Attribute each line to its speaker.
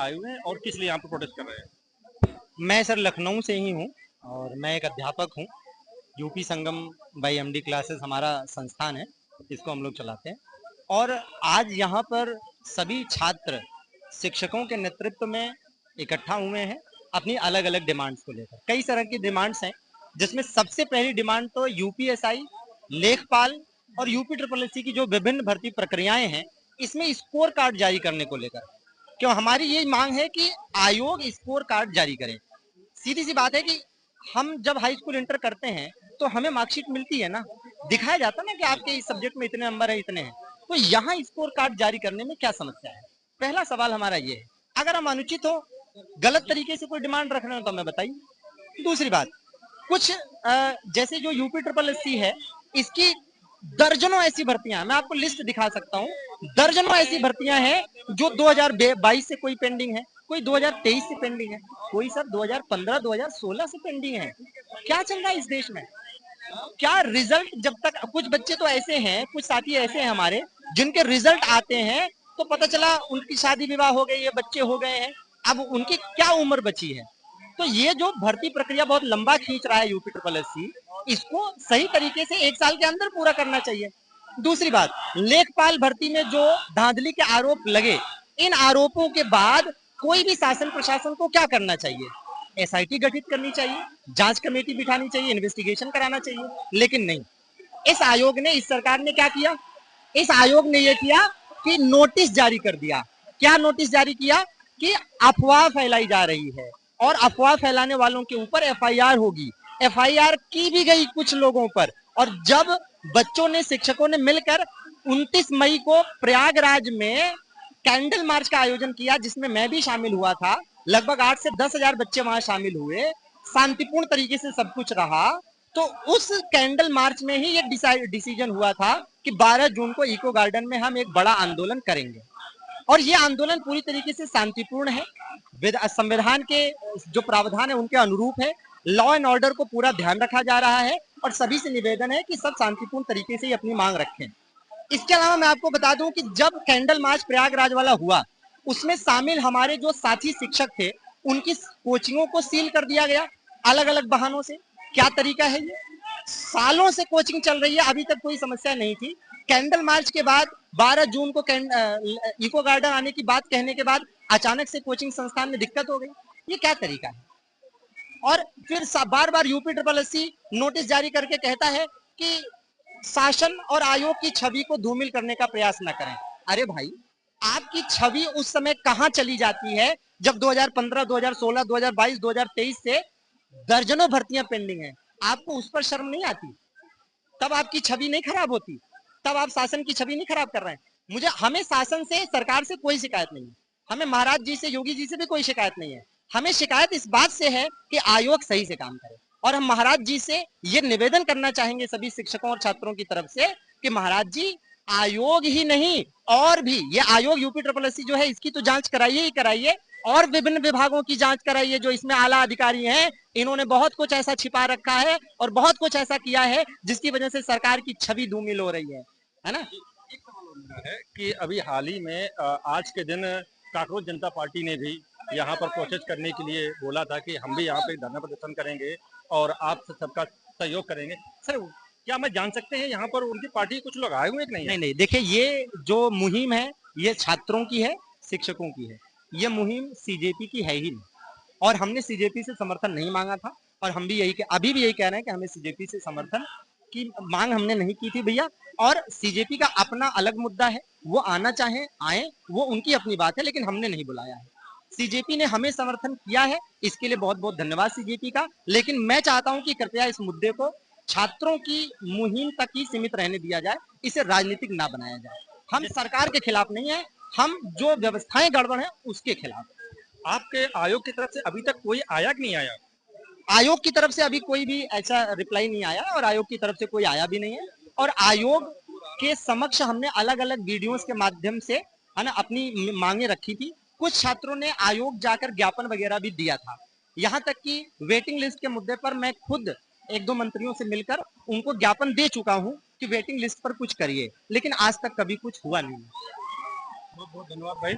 Speaker 1: आए हुए हैं और किस लिए यहाँ पे प्रोटेस्ट कर रहे हैं?
Speaker 2: मैं सर लखनऊ से ही हूँ और मैं एक अध्यापक हूँ। UP Sangam by MD classes हमारा संस्थान है, इसको हम लोग चलाते हैं। और आज यहाँ पर सभी छात्र शिक्षकों के नेतृत्व में इकट्ठा हुए हैं अपनी अलग अलग डिमांड्स को लेकर। कई तरह की डिमांड्स हैं, जिसमें सबसे पहली डिमांड तो यूपीएसआई, लेखपाल और यूपी ट्रिपल एससी की जो विभिन्न भर्ती प्रक्रियाएं हैं, इसमें स्कोर कार्ड जारी करने को लेकर। क्यों हमारी ये मांग है कि आयोग स्कोर कार्ड जारी करे। सीधी सी बात है कि हम जब हाई स्कूल इंटर करते हैं तो हमें मार्कशीट मिलती है ना, दिखाया जाता ना कि आपके इस सब्जेक्ट में इतने नंबर है, इतने हैं। तो यहाँ स्कोर कार्ड जारी करने में क्या समस्या है? पहला सवाल हमारा ये है। अगर हम अनुचित हो, गलत तरीके से कोई डिमांड रख रहे हो तो हमें बताइए। दूसरी बात, कुछ जैसे जो यूपी ट्रिपल एससी है, इसकी दर्जनों ऐसी भर्तियां, मैं आपको लिस्ट दिखा सकता हूँ, दर्जनों ऐसी भर्तियां हैं जो 2022 से कोई पेंडिंग है, कोई 2023 से पेंडिंग है, कोई सर 2015 2016 से पेंडिंग है। क्या चल रहा है इस देश में? क्या रिजल्ट जब तक, कुछ बच्चे तो ऐसे हैं, कुछ साथी ऐसे हैं हमारे, जिनके रिजल्ट आते हैं तो पता चला उनकी शादी विवाह हो गई है, बच्चे हो गए हैं, अब उनकी क्या उम्र बची है? तो ये जो भर्ती प्रक्रिया बहुत लंबा खींच रहा है यूपी ट्रिपल एससी, इसको सही तरीके से 1 साल के अंदर पूरा करना चाहिए। दूसरी बात, लेखपाल भर्ती में जो धांधली के आरोप लगे, इन आरोपों के बाद कोई भी शासन प्रशासन को क्या करना चाहिए? एसआईटी गठित करनी चाहिए, जांच कमेटी बिठानी चाहिए, इन्वेस्टिगेशन कराना चाहिए। लेकिन नहीं, इस आयोग ने, इस सरकार ने क्या किया? इस आयोग ने यह किया कि नोटिस जारी कर दिया। क्या नोटिस जारी किया? कि अफवाह फैलाई जा रही है और अफवाह फैलाने वालों के ऊपर एफआईआर होगी। एफआईआर की भी गई कुछ लोगों पर। और जब बच्चों ने, शिक्षकों ने मिलकर 29 मई को प्रयागराज में कैंडल मार्च का आयोजन किया, जिसमें मैं भी शामिल हुआ था, लगभग 8 से 10 हजार बच्चे वहां शामिल हुए, शांतिपूर्ण तरीके से सब कुछ रहा। तो उस कैंडल मार्च में ही एक डिसीजन हुआ था कि 12 जून को इको गार्डन में हम एक बड़ा आंदोलन करेंगे। और ये आंदोलन पूरी तरीके से शांतिपूर्ण है, संविधान के जो प्रावधान है उनके अनुरूप है, लॉ एंड ऑर्डर को पूरा ध्यान रखा जा रहा है और सभी से निवेदन है कि सब शांतिपूर्ण तरीके से अपनी मांग रखें। इसके अलावा मैं आपको बता दूं कि जब कैंडल मार्च प्रयागराज वाला हुआ, उसमें शामिल हमारे जो साथी शिक्षक थे, उनकी कोचिंगों को सील कर दिया गया अलग अलग बहानों से। क्या तरीका है ये? सालों से कोचिंग चल रही है, अभी तक कोई समस्या नहीं थी। कैंडल मार्च के बाद 12 जून को इको गार्डन आने की बात कहने के बाद अचानक से कोचिंग संस्थान में दिक्कत हो गई। ये क्या तरीका है? और फिर बार बार यूपी ट्रिपल एससी नोटिस जारी करके कहता है कि शासन और आयोग की छवि को धूमिल करने का प्रयास न करें। अरे भाई, आपकी छवि उस समय कहां चली जाती है जब 2015, 2016, 2022, 2023 से दर्जनों भर्तियां पेंडिंग हैं? आपको उस पर शर्म नहीं आती? तब आपकी छवि नहीं खराब होती? तब आप शासन की छवि नहीं खराब कर रहे हैं? हमें शासन से, सरकार से कोई शिकायत नहीं है। हमें महाराज जी से, योगी जी से भी कोई शिकायत नहीं है। हमें शिकायत इस बात से है कि आयोग सही से काम करे। और हम महाराज जी से ये निवेदन करना चाहेंगे सभी शिक्षकों और छात्रों की तरफ से कि महाराज जी, आयोग ही नहीं और भी, ये आयोग यूपी ट्रिपल एससी जो है, इसकी तो जांच कराइए ही कराइए, और विभिन्न विभागों की जांच कराइए जो इसमें आला अधिकारी हैं। इन्होंने बहुत कुछ ऐसा छिपा रखा है और बहुत कुछ ऐसा किया है जिसकी वजह से सरकार की छवि धूमिल हो रही है ना?
Speaker 1: एक सवाल है कि अभी हाल ही में आज के दिन कांग्रेस जनता पार्टी ने भी यहाँ पर प्रोटेस्ट करने के लिए बोला था कि हम भी यहाँ पे धरना प्रदर्शन करेंगे और आप सबका सहयोग करेंगे। सर, क्या मैं जान सकते हैं यहाँ पर उनकी पार्टी के कुछ लोग आए हुए कि नहीं है?
Speaker 2: नहीं नहीं, देखिए, ये जो मुहिम है, ये छात्रों की है, शिक्षकों की है। ये मुहिम सीजेपी की है ही नहीं, और हमने सीजेपी से समर्थन नहीं मांगा था। और हम भी अभी भी यही कह रहे हैं कि हमें सीजेपी से समर्थन की मांग हमने नहीं की थी भैया। और सीजेपी का अपना अलग मुद्दा है, वो आना चाहे आए, वो उनकी अपनी बात है, लेकिन हमने नहीं बुलाया है। सीजेपी ने हमें समर्थन किया है, इसके लिए बहुत बहुत धन्यवाद सीजेपी का। लेकिन मैं चाहता हूं कि कृपया इस मुद्दे को छात्रों की मुहिम तक ही सीमित रहने दिया जाए, इसे राजनीतिक ना बनाया जाए। हम सरकार के खिलाफ नहीं है, हम जो व्यवस्थाएं गड़बड़ है उसके खिलाफ।
Speaker 1: आपके आयोग की तरफ से अभी तक कोई आया कि नहीं आया?
Speaker 2: आयोग की तरफ से अभी कोई भी ऐसा रिप्लाई नहीं आया और आयोग की तरफ से कोई आया भी नहीं है। और आयोग के समक्ष हमने अलग अलग वीडियोस के माध्यम से, है ना, अपनी मांगे रखी थी। कुछ छात्रों ने आयोग जाकर ज्ञापन वगैरह भी दिया था। यहाँ तक कि वेटिंग लिस्ट के मुद्दे पर मैं खुद एक दो मंत्रियों से मिलकर उनको ज्ञापन दे चुका हूँ कि वेटिंग लिस्ट पर कुछ करिए, लेकिन आज तक कभी कुछ हुआ नहीं।
Speaker 1: बहुत बहुत धन्यवाद भाई।